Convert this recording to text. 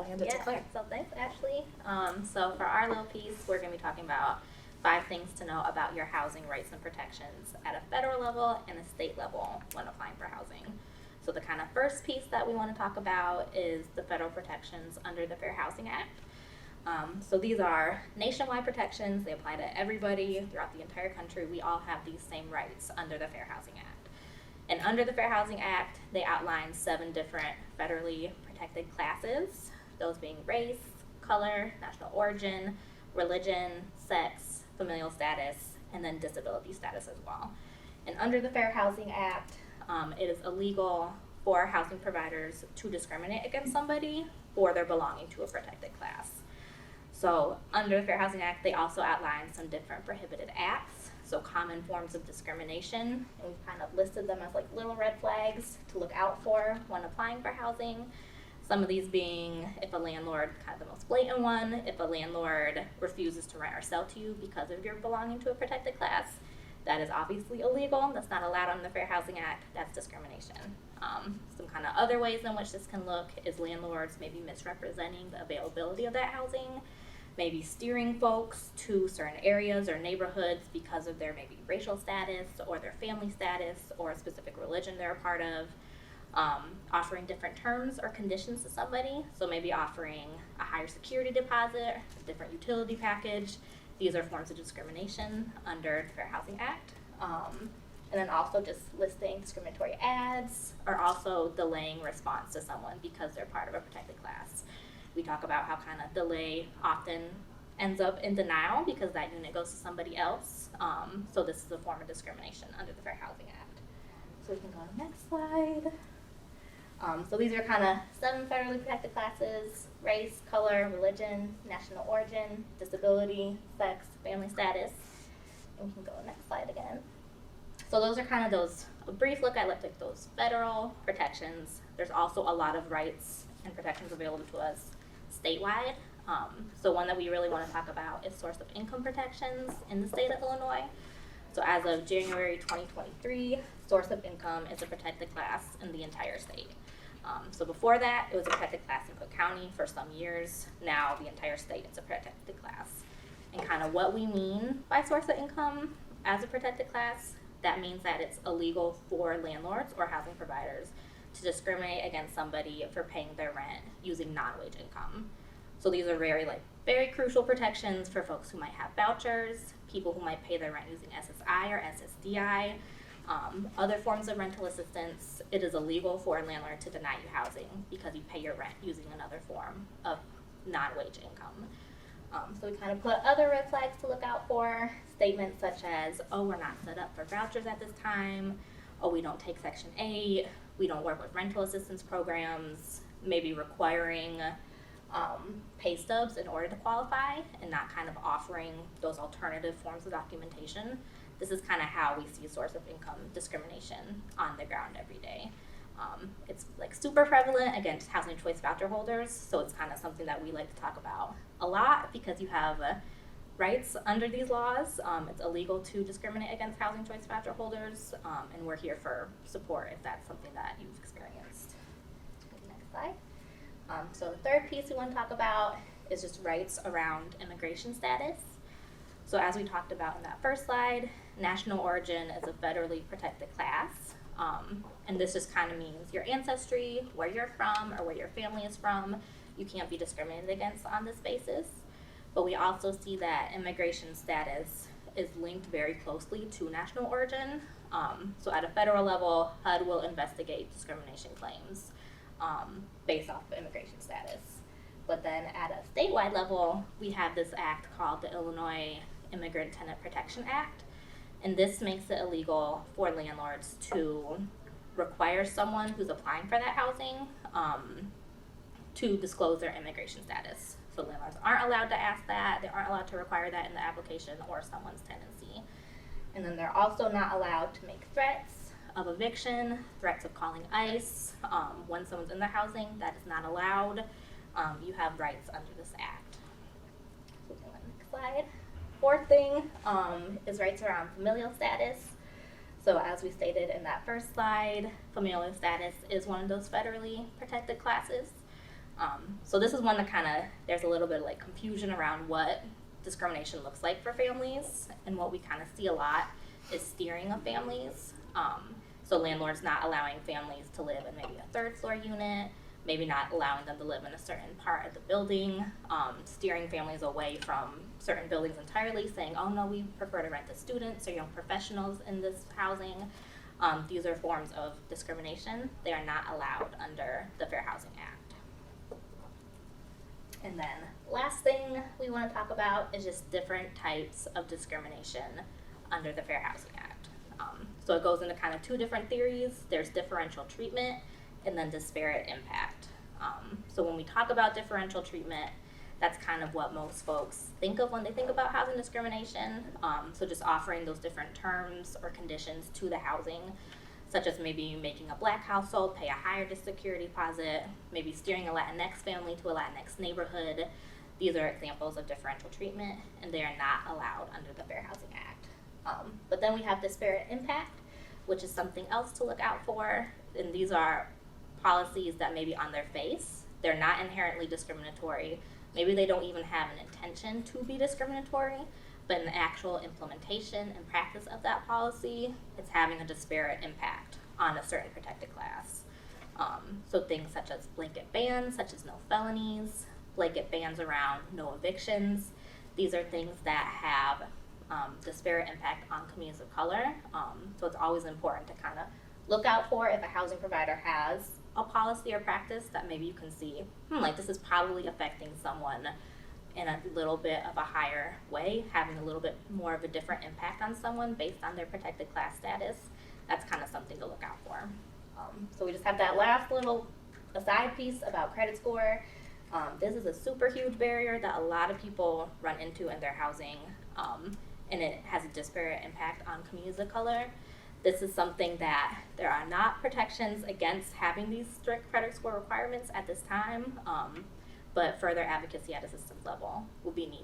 I'll hand it to Claire. So thanks, Ashley. So for our little piece, we're going to be talking about 5 things to know about your housing rights and protections at a federal level and a state level when applying for housing. So the kind of first piece that we want to talk about is the federal protections under the Fair Housing Act. So these are nationwide protections. They apply to everybody throughout the entire country. We all have these same rights under the Fair Housing Act. And under the Fair Housing Act, they outline 7 different federally protected classes, those being race, color, national origin, religion, sex, familial status, and then disability status as well. And under the Fair Housing Act, it is illegal for housing providers to discriminate against somebody for their belonging to a protected class. So under the Fair Housing Act, they also outline some different prohibited acts, so common forms of discrimination, and we've kind of listed them as like little red flags to look out for when applying for housing. Some of these being if a landlord, kind of the most blatant one, if a landlord refuses to rent or sell to you because of your belonging to a protected class, that is obviously illegal. That's not allowed under the Fair Housing Act. That's discrimination. Some kind of other ways in which this can look is landlords maybe misrepresenting the availability of that housing, maybe steering folks to certain areas or neighborhoods because of their maybe racial status or their family status or a specific religion they're a part of, offering different terms or conditions to somebody, so maybe offering a higher security deposit, a different utility package. These are forms of discrimination under the Fair Housing Act. And then also just listing discriminatory ads or also delaying response to someone because they're part of a protected class. We talk about how kind of delay often ends up in denial because that unit goes to somebody else. So this is a form of discrimination under the Fair Housing Act. So we can go to the next slide. So these are kind of 7 federally protected classes: race, color, religion, national origin, disability, sex, family status. And we can go to the next slide again. So those are kind of a brief look at like those federal protections. There's also a lot of rights and protections available to us statewide. So one that we really want to talk about is source of income protections in the state of Illinois. So as of January 2023, source of income is a protected class in the entire state. So before that, it was a protected class in Cook County for some years. Now the entire state is a protected class. And kind of what we mean by source of income as a protected class, that means that it's illegal for landlords or housing providers to discriminate against somebody for paying their rent using non-wage income. So these are very crucial protections for folks who might have vouchers, people who might pay their rent using SSI or SSDI, other forms of rental assistance. It is illegal for a landlord to deny you housing because you pay your rent using another form of non-wage income. So we kind of put other red flags to look out for, statements such as, oh, we're not set up for vouchers at this time, oh, we don't take Section 8, we don't work with rental assistance programs, maybe requiring pay stubs in order to qualify and not kind of offering those alternative forms of documentation. This is kind of how we see source of income discrimination on the ground every day. It's like super prevalent against housing choice voucher holders, so it's kind of something that we like to talk about a lot because you have rights under these laws. It's illegal to discriminate against housing choice voucher holders, and we're here for support if that's something that you've experienced. Next slide. So the third piece we want to talk about is just rights around immigration status. So as we talked about in that first slide, national origin is a federally protected class. And this just kind of means your ancestry, where you're from, or where your family is from. You can't be discriminated against on this basis. But we also see that immigration status is linked very closely to national origin. So at a federal level, HUD will investigate discrimination claims based off of immigration status. But then at a statewide level, we have this act called the Illinois Immigrant Tenant Protection Act. And this makes it illegal for landlords to require someone who's applying for that housing to disclose their immigration status. So landlords aren't allowed to ask that. They aren't allowed to require that in the application or someone's tenancy. And then they're also not allowed to make threats of eviction, threats of calling ICE when someone's in the housing. That is not allowed. You have rights under this act. So we can go to the next slide. Fourth thing is rights around familial status. So as we stated in that first slide, familial status is one of those federally protected classes. So this is one that there's a little bit of like confusion around what discrimination looks like for families, and what we kind of see a lot is steering of families. So landlords not allowing families to live in maybe a third floor unit, maybe not allowing them to live in a certain part of the building, steering families away from certain buildings entirely, saying, oh no, we prefer to rent to students or young professionals in this housing. These are forms of discrimination. They are not allowed under the Fair Housing Act. And then last thing we want to talk about is just different types of discrimination under the Fair Housing Act. So it goes into kind of two different theories. There's differential treatment and then disparate impact. So when we talk about differential treatment, that's kind of what most folks think of when they think about housing discrimination. So just offering those different terms or conditions to the housing, such as maybe making a Black household pay a higher security deposit, maybe steering a Latinx family to a Latinx neighborhood. These are examples of differential treatment, and they are not allowed under the Fair Housing Act. But then we have disparate impact, which is something else to look out for, and these are policies that maybe on their face, they're not inherently discriminatory. Maybe they don't even have an intention to be discriminatory, but in the actual implementation and practice of that policy, it's having a disparate impact on a certain protected class. So things such as blanket bans, such as no felonies, blanket bans around no evictions. These are things that have disparate impact on communities of color. So it's always important to kind of look out for if a housing provider has a policy or practice that maybe you can see, like this is probably affecting someone in a little bit of a higher way, having a little bit more of a different impact on someone based on their protected class status. That's kind of something to look out for. So we just have that last little aside piece about credit score. This is a super huge barrier that a lot of people run into in their housing, and it has a disparate impact on communities of color. This is something that there are not protections against having these strict credit score requirements at this time, but further advocacy at a systems level will be needed.